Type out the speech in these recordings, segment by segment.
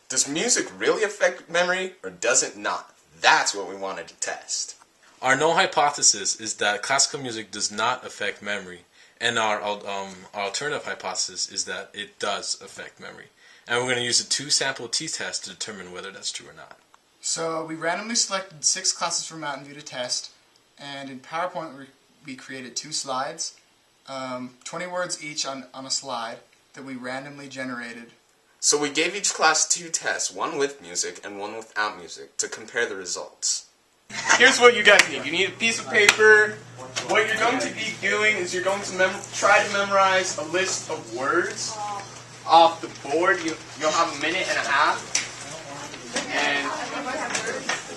Does music really affect memory, or does it not? That's what we wanted to test. Our null hypothesis is that classical music does not affect memory, and our alternative hypothesis is that it does affect memory. And we're going to use a two-sample t-test to determine whether that's true or not. So we randomly selected 6 classes from Mountain View to test, and in PowerPoint we created 2 slides, 20 words each on a slide that we randomly generated. So we gave each class 2 tests, one with music and one without music, to compare the results. Here's what you guys need. You need a piece of paper. What you're going to be doing is you're going to try to memorize a list of words off the board. You'll have a minute and a half. And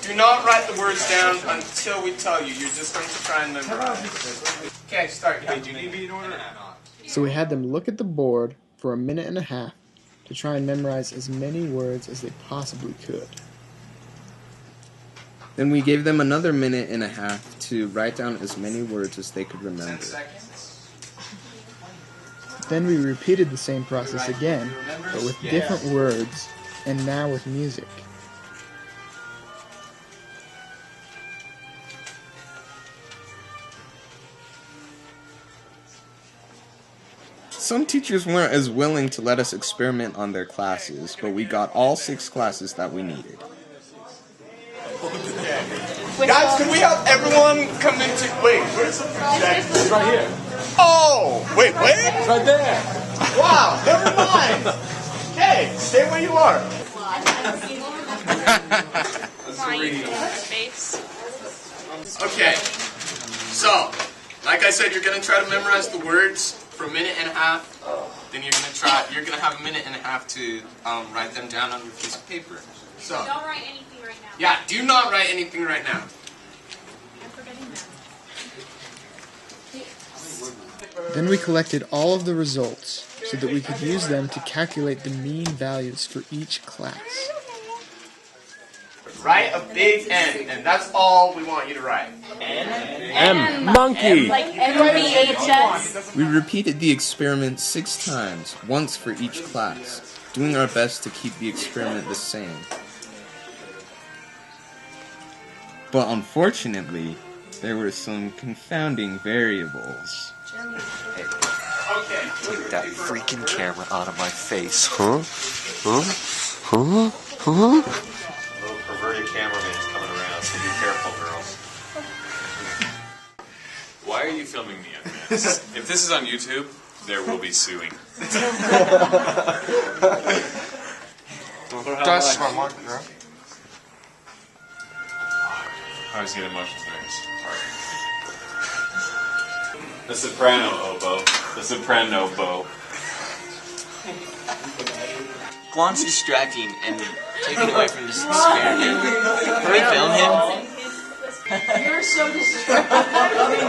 do not write the words down until we tell you. You're just going to try and memorize. Okay, start. Hey, do you need to be in order? So we had them look at the board for a minute and a half to try and memorize as many words as they possibly could. Then we gave them another minute and a half to write down as many words as they could remember. 10 seconds. Then we repeated the same process again, but with different words, and now with music. Some teachers weren't as willing to let us experiment on their classes, but we got all 6 classes that we needed. Guys, can we have everyone come into... Wait, where's the projector? It's right here. Oh! Wait, wait? It's right there. Wow, never mind. Okay, stay where you are. Okay, so, like I said, you're going to try to memorize the words for a minute and a half. Then you're going to have a minute and a half to write them down on your piece of paper. So, don't write anything right now. Yeah, do not write anything right now. I'm forgetting that. Then we collected all of the results so that we could use them to calculate the mean values for each class. Write a big N, and that's all we want you to write. M. Monkey. Like MVHS. We repeated the experiment 6 times, once for each class, doing our best to keep the experiment the same. But unfortunately, there were some confounding variables. Okay. Take that freaking camera out of my face, huh? Huh? Huh? Huh? Little perverted cameraman's coming around, so be careful, girls. Why are you filming me on this? If this is on YouTube, there will be suing. That's my mark, bro. I was getting emotions nervous. The soprano oboe. The soprano bow. Guan's distracting and taking away from this experiment. Can we film him? You're so distracted.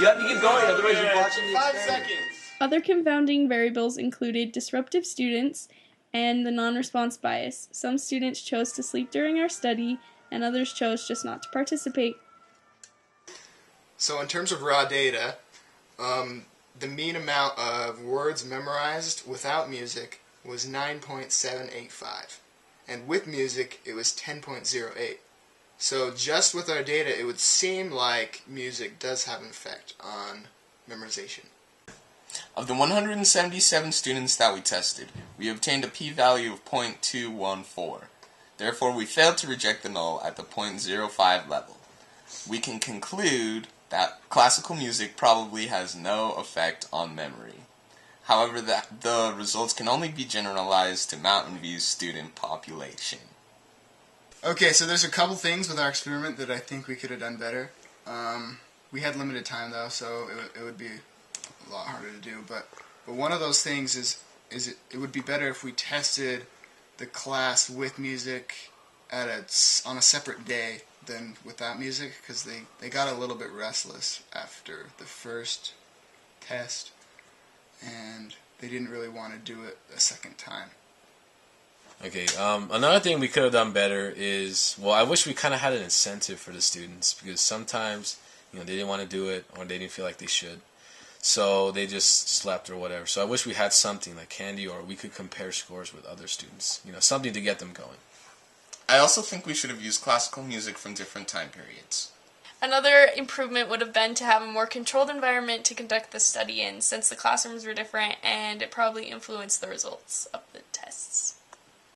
You have to keep going, otherwise you're watching the 5 experiment. seconds. Other confounding variables included disruptive students and the non-response bias. Some students chose to sleep during our study, and others chose just not to participate. So in terms of raw data, the mean amount of words memorized without music was 9.785. And with music, it was 10.08. So just with our data, it would seem like music does have an effect on memorization. Of the 177 students that we tested, we obtained a p-value of 0.214. Therefore, we failed to reject the null at the 0.05 level. We can conclude that classical music probably has no effect on memory. However, the results can only be generalized to Mountain View's student population. Okay, so there's a couple things with our experiment that I think we could have done better. We had limited time though, so it would be a lot harder to do. But one of those things is it would be better if we tested the class with music on a separate day than without music, because they got a little bit restless after the first test, and they didn't really want to do it a second time. Okay, another thing we could have done better is, well, I wish we kind of had an incentive for the students, because sometimes, they didn't want to do it, or they didn't feel like they should. So they just slept or whatever. So I wish we had something like candy, or we could compare scores with other students. Something to get them going. I also think we should have used classical music from different time periods. Another improvement would have been to have a more controlled environment to conduct the study in, since the classrooms were different and it probably influenced the results of the tests.